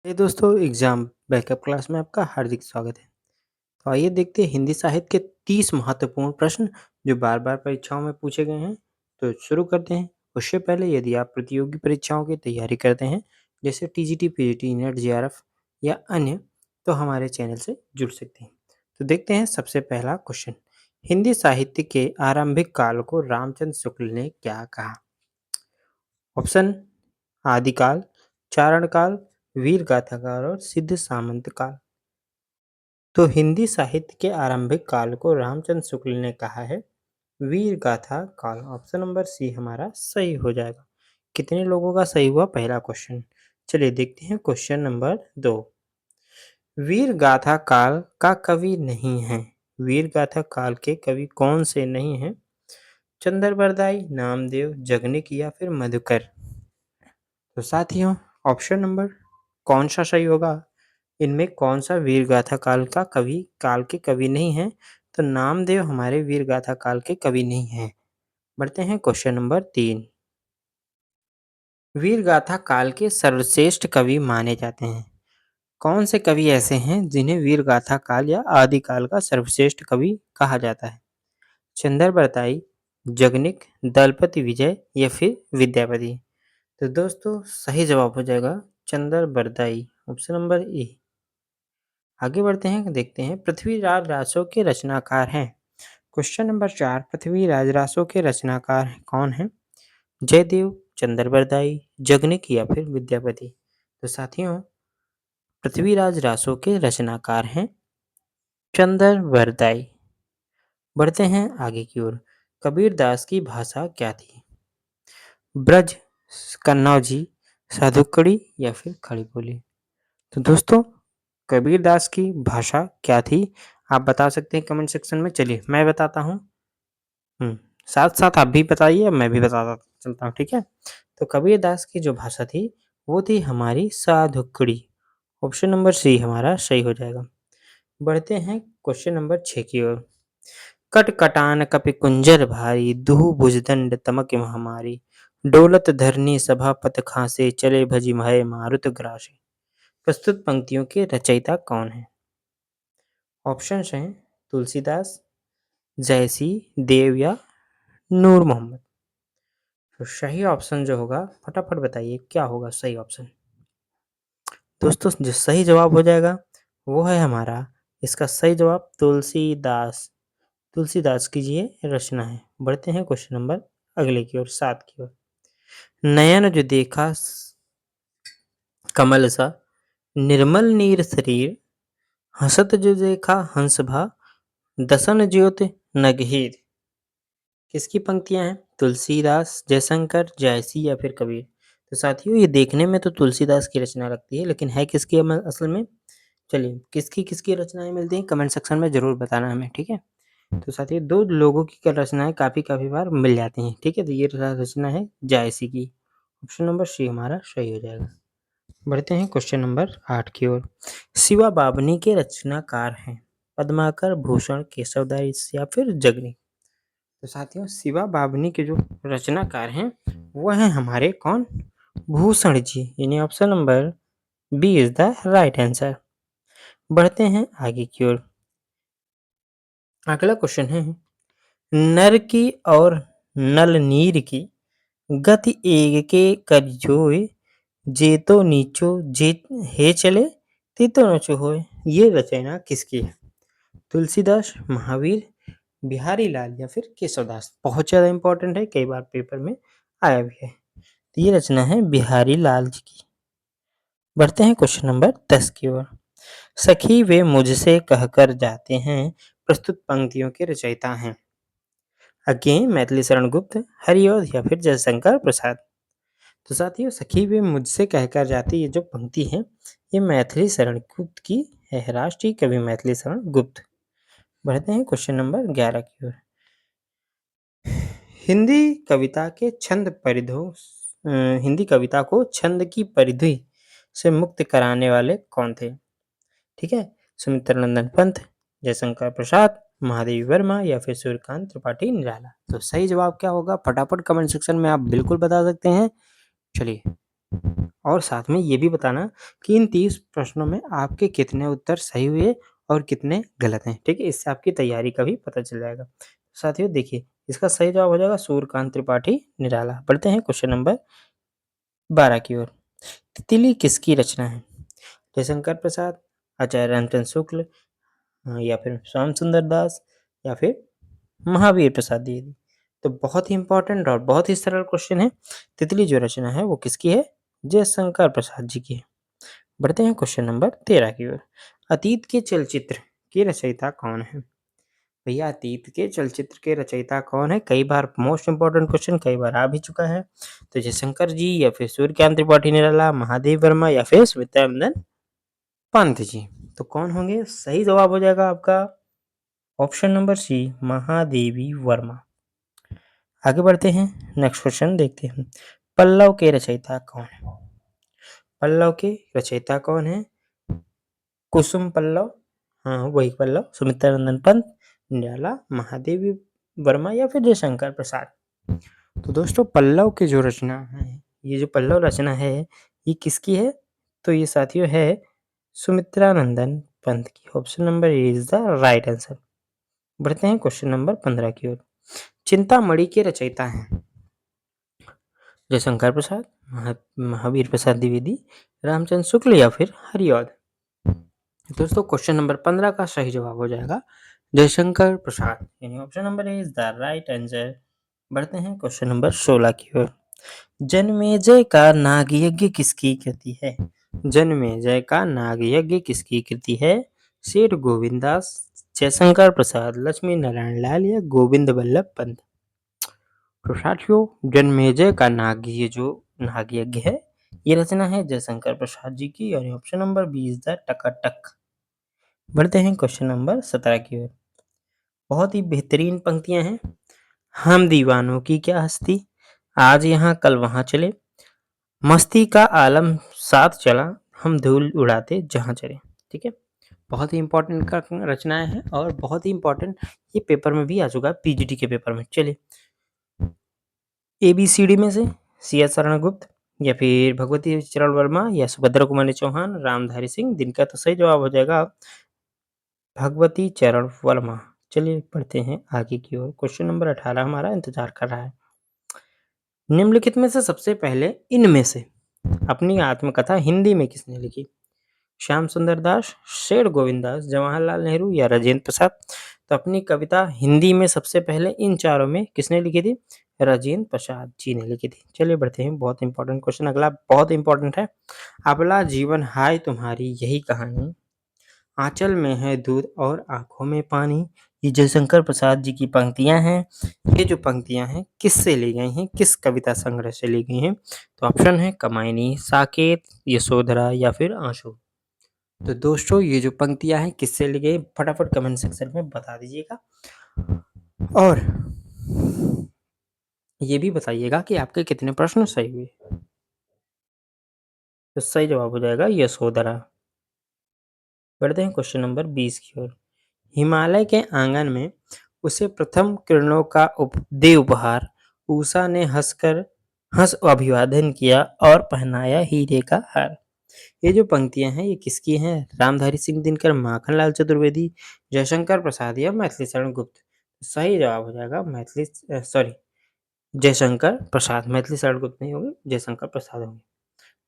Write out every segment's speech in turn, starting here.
दोस्तों, exam backup class में आपका हार्दिक स्वागत है। तो आइए देखते हैं हिंदी साहित्य के 30 महत्वपूर्ण प्रश्न जो बार बार परीक्षाओं में पूछे गए हैं। तो शुरू करते हैं। उससे पहले यदि आप प्रतियोगी परीक्षाओं की तैयारी करते हैं जैसे टीजीटी, पीजीटी, नेट, जेआरएफ या अन्य, तो हमारे चैनल से जुड़ सकते हैं। तो देखते हैं सबसे पहला क्वेश्चन। हिंदी साहित्य के आरंभिक काल को रामचंद्र शुक्ल ने क्या कहा? ऑप्शन: आदिकाल, चारणकाल, वीर गाथा काल और सिद्ध सामंत काल। तो हिंदी साहित्य के आरंभिक काल को रामचंद्र शुक्ल ने कहा है वीर गाथा काल। ऑप्शन नंबर सी हमारा सही हो जाएगा। कितने लोगों का सही हुआ पहला क्वेश्चन? चलिए देखते हैं क्वेश्चन नंबर 2। वीर गाथा काल का कवि नहीं है। वीर गाथा काल के कवि कौन से नहीं हैं? चंद्र बरदाई, नामदेव, जगनिक या फिर मधुकर। तो साथियों, ऑप्शन नंबर कौन सा सही होगा? इनमें कौन सा वीर गाथा काल के कवि नहीं है? तो नामदेव हमारे वीर गाथा काल के कवि नहीं हैं। बढ़ते हैं क्वेश्चन नंबर 3। वीर गाथा काल के सर्वश्रेष्ठ कवि माने जाते हैं। कौन से कवि ऐसे हैं जिन्हें वीर गाथा काल या आदिकाल का सर्वश्रेष्ठ कवि कहा जाता है? चंद्र बरदाई, जगनिक, दलपति विजय या फिर विद्यापति। तो दोस्तों, सही जवाब हो जाएगा चंद्र बरदाई, ऑप्शन नंबर ए। आगे बढ़ते हैं, देखते हैं पृथ्वीराज रासो के रचनाकार हैं। Question number 4। पृथ्वीराज रासो के रचनाकार कौन हैं? जयदेव, चंद्र बरदाई, जगनिक या फिर विद्यापति। तो साथियों, पृथ्वीराज रासो के रचनाकार हैं चंद्र बरदाई। बढ़ते हैं आगे की ओर। कबीरदास की भाषा क्या थी? ब्रज, कन्नौजी, साधुकड़ी या फिर खड़ी बोली। तो दोस्तों, कबीरदास की भाषा क्या थी? आप बता सकते हैं कमेंट सेक्शन में। चलिए मैं बताता हूँ। साथ साथ आप भी बताइए, मैं भी बताता चलता हूँ, ठीक है। तो कबीरदास की जो भाषा थी वो थी हमारी साधुकड़ी। ऑप्शन नंबर सी हमारा सही हो जाएगा। बढ़ते हैं क्वेश्चन नंबर 6 की ओर। कट कटान कपि कुंजर भारी, दुहु भुजदंड तमक महामारी, डोलत धरनी सभा पथ खासे, चले भजी भय मारुत ग्रासे। प्रस्तुत पंक्तियों के रचयिता कौन है? ऑप्शन हैं तुलसीदास, जयसी, देव या नूर मोहम्मद। तो सही ऑप्शन जो होगा, फटाफट बताइए क्या होगा सही ऑप्शन? दोस्तों, जो सही जवाब हो जाएगा वो है हमारा, इसका सही जवाब तुलसीदास। तुलसीदास की ये रचना है। बढ़ते हैं क्वेश्चन नंबर अगले की ओर, 7 की ओर। नयन जो देखा कमल सा, निर्मल नीर शरीर, हसत जो देखा हंस भा, दसन ज्योत नगहीर। किसकी पंक्तियां हैं? तुलसीदास, जयशंकर, जयसी या फिर कबीर। तो साथियों, ये देखने में तो तुलसीदास की रचना लगती है, लेकिन है किसकी असल में? चलिए, किसकी किसकी रचनाएं मिलती हैं कमेंट सेक्शन में जरूर बताना हमें, ठीक है। तो साथियों, दो लोगों की रचनाएं काफी काफी बार मिल जाती हैं, ठीक है। तो ये रचना है जायसी की। ऑप्शन नंबर सी हमारा सही हो जाएगा। बढ़ते हैं क्वेश्चन नंबर 8 की ओर। शिवा बाबनी के रचनाकार हैं पद्माकर, भूषण, केशवदास या फिर जगनी। तो साथियों, शिवा बाबनी के जो रचनाकार हैं वो हैं हमारे कौन? भूषण जी। यानी option number B is the right answer. बढ़ते हैं आगे की ओर। अगला क्वेश्चन है, नर की और नल नीर की गति एक के कर जोए, जे तो नीचो जे हे चले, ते तो नचो होए। ये रचना किसकी है? तुलसीदास, महावीर, बिहारी लाल या फिर केशवदास। बहुत ज़्यादा इंपॉर्टेंट है, कई बार पेपर में आया भी है। तो ये रचना है बिहारी लाल जी की। बढ़ते हैं क्वेश्चन नंबर 10 की ओर। सखी वे मुझसे कहकर जाते हैं, प्रस्तुत पंक्तियों के रचयिता हैं। अगेन मैथिली शरण गुप्त, हरिऔध या फिर जयशंकर प्रसाद। तो साथियों, सखी वे मुझसे कहकर जाती ये जो पंक्ति है ये मैथिली शरण गुप्त की है, राष्ट्रीय कवि मैथिली शरण गुप्त। बढ़ते हैं क्वेश्चन नंबर 11 की ओर। हिंदी कविता के छंद परिधों हिंदी कविता को छंद की परिधि से मुक्त कराने वाले कौन थे? ठीक है, सुमित्रानंदन पंत, जयशंकर प्रसाद, महादेवी वर्मा या फिर सूर्यकांत त्रिपाठी निराला। तो सही जवाब क्या होगा? फटाफट कमेंट सेक्शन में आप बिल्कुल बता सकते हैं। चलिए और साथ में ये भी बताना कि इन 30 प्रश्नों में आपके कितने उत्तर सही हुए और कितने गलत हैं, ठीक है? इससे आपकी तैयारी का भी पता चल जाएगा। साथियों देखिए, इसका सही जवाब हो जाएगा सूर्यकांत त्रिपाठी निराला। बढ़ते हैं क्वेश्चन नंबर 12 की ओर। तितली किसकी रचना है? जयशंकर प्रसाद, आचार्य रामचंद्र शुक्ल, या फिर श्याम सुंदर दास, या फिर महावीर प्रसाद द्विवेदी। तो बहुत ही इंपॉर्टेंट और बहुत ही सरल क्वेश्चन है। तितली जो रचना है वो किसकी है? जयशंकर प्रसाद जी की है। बढ़ते हैं क्वेश्चन नंबर 13 की ओर। अतीत के चलचित्र की रचयिता कौन है? भैया अतीत के चलचित्र के रचयिता कौन है? कई बार मोस्ट इंपॉर्टेंट क्वेश्चन कई बार आ भी चुका है। तो जयशंकर जी, या फिर सूर्यकांत त्रिपाठी निराला, महादेव वर्मा, या फिर स्मितानंदन पंत जी। तो कौन होंगे? सही जवाब हो जाएगा आपका option number C, Mahadevi Verma. आगे बढ़ते हैं, नेक्स्ट क्वेश्चन देखते हैं। पल्लव के रचयिता कौन है? पल्लव के रचयिता कौन है? कुसुम पल्लव, हाँ वही पल्लव, सुमित्रानंदन पंत, निराला, महादेवी वर्मा, या फिर जयशंकर प्रसाद। तो दोस्तों पल्लव की जो रचना है, ये जो पल्लव रचना है ये किसकी है? तो ये साथियों है सुमित्रानंदन पंत की। Option number A is the right answer. बढ़ते हैं क्वेश्चन नंबर 15 की ओर। चिंतामणि के रचयिता हैं जयशंकर प्रसाद, महावीर प्रसाद द्विवेदी, रामचंद्र शुक्ल, या फिर हरिऔध। दोस्तों क्वेश्चन नंबर 15 का सही जवाब हो जाएगा जयशंकर प्रसाद, यानी option number A is the right answer. बढ़ते हैं क्वेश्चन नंबर 16 की ओर। जन्मेजय का नाग यज्ञ किसकी कृति है? जन्मेजय का नाग यज्ञ किसकी कृति है? सेठ गोविंदास, जयशंकर प्रसाद, लक्ष्मी नारायण लाल, या गोविंद वल्लभ पंत। तो साथियों जन्मेजय का नाग, ये जो नाग यज्ञ है ये रचना है जयशंकर प्रसाद जी की, और option number B is the टकाटक। बढ़ते हैं क्वेश्चन नंबर 17 की ओर। बहुत ही बेहतरीन पंक्तियां हैं। हम दीवानों की क्या हस्ती, आज यहाँ कल वहां चले, मस्ती का आलम साथ चला, हम धूल उड़ाते जहां चले। ठीक है, बहुत ही इंपॉर्टेंट का रचनाएं हैं और बहुत ही इंपॉर्टेंट, ये पेपर में भी आ चुका है, पीजीटी के पेपर में। चलिए, एबीसीडी में से सी एस शरणगुप्त, या फिर भगवती चरण वर्मा, या सुभद्रा कुमारी चौहान, रामधारी सिंह दिनकर। तो सही जवाब हो जाएगा भगवती चरण वर्मा। चलिए पढ़ते हैं आगे की ओर। क्वेश्चन नंबर 18 हमारा इंतजार कर रहा है। निम्नलिखित में से सबसे पहले इनमें से अपनी आत्मकथा हिंदी में किसने लिखी? श्याम सुंदर दास, शेर गोविंद दास, जवाहरलाल नेहरू, या राजेंद्र प्रसाद। तो अपनी कविता हिंदी में सबसे पहले इन चारों में किसने लिखी थी? राजेंद्र प्रसाद जी ने लिखी थी। चलिए बढ़ते हैं, बहुत इंपॉर्टेंट क्वेश्चन अगला बहुत इंपॉर्टेंट है। अबला जीवन हाय तुम्हारी यही कहानी, आंचल में है दूध और आंखों में पानी। ये जयशंकर प्रसाद जी की पंक्तियां हैं। ये जो पंक्तियां हैं किससे ली गई हैं, किस कविता संग्रह से ली गई हैं? तो ऑप्शन है कमायनी, साकेत, यशोधरा, या फिर आंसू। तो दोस्तों ये जो पंक्तियां हैं किससे ली गई, फटाफट कमेंट सेक्शन में बता दीजिएगा, और ये भी बताइएगा कि आपके कितने प्रश्न सही हुए। तो सही जवाब हो जाएगा यशोधरा। बढ़ते हैं क्वेश्चन नंबर 20 की ओर। हिमालय के आंगन में उसे प्रथम किरणों का दे उपहार, उषा ने हंस अभिवादन किया और पहनाया हीरे का हार। ये जो पंक्तियां हैं ये किसकी हैं? रामधारी सिंह दिनकर, माखनलाल चतुर्वेदी, जयशंकर प्रसाद, या मैथिली शरण गुप्त। सही जवाब हो जाएगा जयशंकर प्रसाद। मैथिली शरण गुप्त नहीं होंगे, जयशंकर प्रसाद होंगे।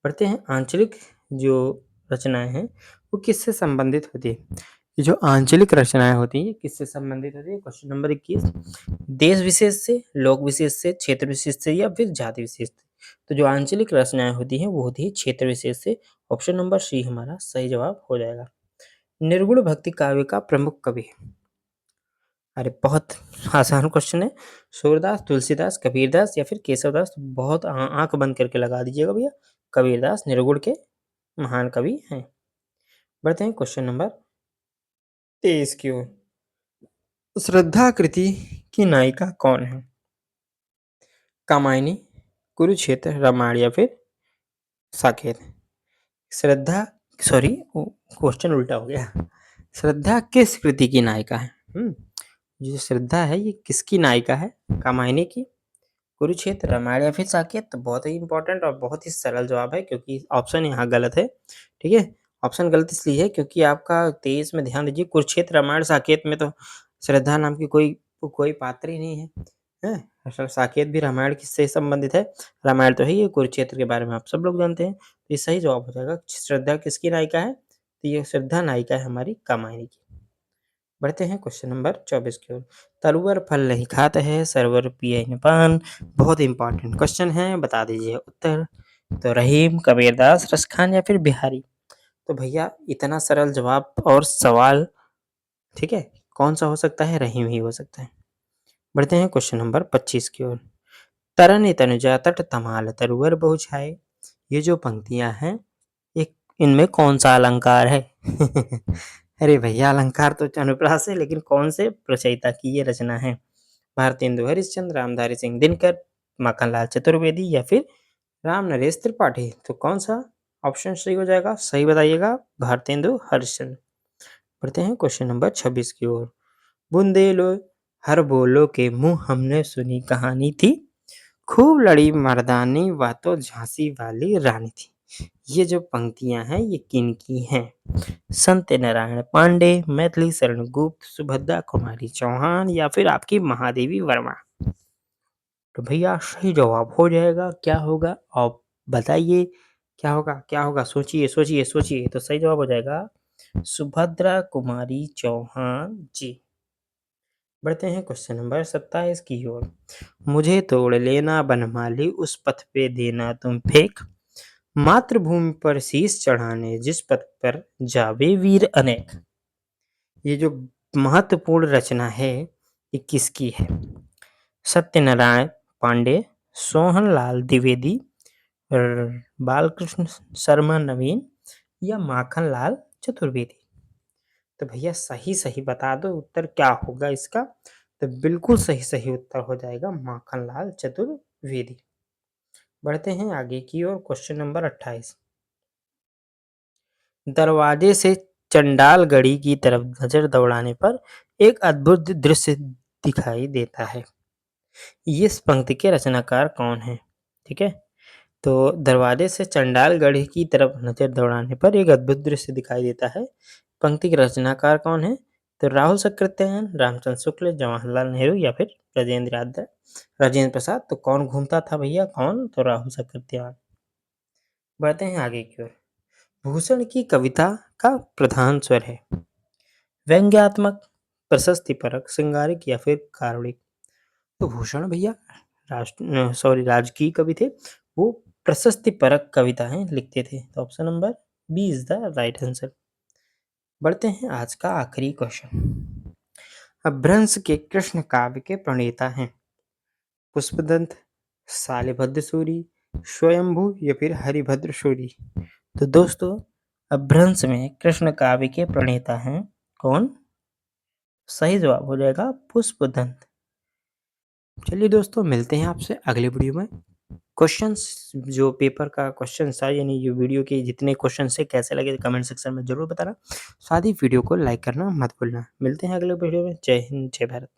पढ़ते हैं, आंचलिक जो रचनाएं हैं वो किससे संबंधित होती है? ये जो आंचलिक रचनाएं होती हैं किससे संबंधित होती है? क्वेश्चन नंबर 21, देश विशेष से, लोक विशेष से, क्षेत्र विशेष से, या फिर जाति विशेष से। तो जो आंचलिक रचनाएं होती हैं वो होती है क्षेत्र विशेष से। ऑप्शन नंबर सी हमारा सही जवाब हो जाएगा। निर्गुण भक्ति काव्य का प्रमुख कवि? अरे बहुत आसान क्वेश्चन है। सूरदास, तुलसीदास, कबीरदास, या फिर केशवदास। बहुत आंख बंद करके लगा दीजिएगा भैया, कबीरदास निर्गुण के महान कवि हैं। बढ़ते हैं क्वेश्चन नंबर 23 की ओर। श्रद्धा कृति की नायिका कौन है? कामायनी, कुरुक्षेत्र, रामायण, या फिर साकेत। श्रद्धा, सॉरी क्वेश्चन उल्टा हो गया। श्रद्धा किस कृति की नायिका है? जो श्रद्धा है ये किसकी नायिका है? कामायनी की, कुरुक्षेत्र, रामायण या फिर साकेत? तो बहुत ही इम्पोर्टेंट और बहुत ही सरल जवाब है क्योंकि ऑप्शन यहाँ गलत है, ठीक है? ऑप्शन गलत इसलिए है क्योंकि आपका 23 में ध्यान दीजिए कुरुक्षेत्र, रामायण, साकेत में तो श्रद्धा नाम की कोई कोई पात्र ही नहीं है, हैं? साकेत भी रामायण से संबंधित है, रामायण तो है ही, कुरुक्षेत्र के बारे में आप सब लोग जानते हैं। तो ये सही जवाब हो जाएगा। श्रद्धा किसकी नायिका है? तो ये श्रद्धा नायिका है हमारी कामायनी की। बढ़ते हैं क्वेश्चन नंबर 24 की ओर। तरुवर फल नहीं खाता है, सरवर पिए न पान। बहुत इंपॉर्टेंट क्वेश्चन है, बता दीजिए उत्तर। तो रहीम, कबीरदास, रसखान या फिर बिहारी? तो भैया इतना सरल जवाब और सवाल, ठीक है, कौन सा हो सकता है? रहीम ही हो सकता है। बढ़ते हैं क्वेश्चन नंबर 25 की ओर। तरन तनुजा तट तमाल तरुवर बहु छाए। ये जो पंक्तियां हैं, एक इनमें कौन सा अलंकार है? अरे भैया अलंकार तो अनुप्रास है, लेकिन कौन से रचयिता की ये रचना है? भारतेंदु हरिश्चंद्र, रामधारी सिंह दिनकर, माखनलाल चतुर्वेदी या फिर राम नरेश त्रिपाठी? तो कौन सा ऑप्शन सही हो जाएगा? सही बताइएगा, भारतेंदु हरिश्चंद्र। बढ़ते हैं क्वेश्चन नंबर 26 की ओर। बुंदेलो हर बोलो के मुंह हमने सुनी कहानी थी, खूब लड़ी मर्दानी वह तो झांसी वाली रानी थी। ये जो पंक्तियां हैं ये किनकी हैं? सत्यनारायण पांडे, मैथिली शरण गुप्त, सुभद्रा कुमारी चौहान या फिर आपकी महादेवी वर्मा? तो भैया सही जवाब हो जाएगा, क्या होगा आप बताइए? क्या होगा, क्या होगा? सोचिए सोचिए सोचिए। तो सही जवाब हो जाएगा सुभद्रा कुमारी चौहान जी। बढ़ते हैं क्वेश्चन नंबर 27 की ओर। मुझे तोड़ लेना बनमाली, उस पथ पे देना तुम फेंक, मातृभूमि पर शीश चढ़ाने जिस पथ पर जावे वीर अनेक। ये जो महत्वपूर्ण रचना है ये किसकी है? सत्यनारायण पांडे, सोहनलाल द्विवेदी, बालकृष्ण शर्मा नवीन या माखनलाल चतुर्वेदी? तो भैया सही सही बता दो उत्तर क्या होगा इसका? तो बिल्कुल सही सही उत्तर हो जाएगा माखनलाल चतुर्वेदी। बढ़ते हैं आगे की ओर क्वेश्चन नंबर 28। दरवाजे से चंडालगढ़ी की तरफ नजर दौड़ाने पर एक अद्भुत दृश्य दिखाई देता है। इस पंक्ति के रचनाकार कौन है? ठीक है, तो दरवाजे से चंडालगढ़ी की तरफ नजर दौड़ाने पर एक अद्भुत दृश्य दिखाई देता है। पंक्ति के रचनाकार कौन है? तो राहुल सकृत्यायन, रामचंद्र शुक्ल, जवाहरलाल नेहरू या फिर राजेंद्र प्रसाद? तो कौन घूमता था भैया? कौन? तो राहुल सकृत्यायन। बढ़ते हैं आगे की ओर। भूषण की कविता का प्रधान स्वर है? व्यंग्यात्मक, प्रशस्तिपरक, श्रृंगारिक या फिर कारुणिक? तो भूषण भैया राजकीय कवि थे, वो प्रशस्तिपरक कविताएं लिखते थे। तो option number B is the right answer. बढ़ते हैं आज का आखिरी क्वेश्चन। अपभ्रंश के कृष्ण काव्य के प्रणेता हैं? पुष्पदंत, शालिभद्र सूरी, स्वयंभू या फिर हरिभद्र सूरी? तो दोस्तों अपभ्रंश में कृष्ण काव्य के प्रणेता हैं कौन? सही जवाब हो जाएगा पुष्पदंत। चलिए दोस्तों मिलते हैं आपसे अगले वीडियो में। क्वेश्चंस जो पेपर का क्वेश्चन था यानी जो वीडियो के जितने क्वेश्चन है कैसे लगे कमेंट सेक्शन में जरूर बताना। साथ ही वीडियो को लाइक करना मत भूलना। मिलते हैं अगले वीडियो में। जय हिंद, जय भारत।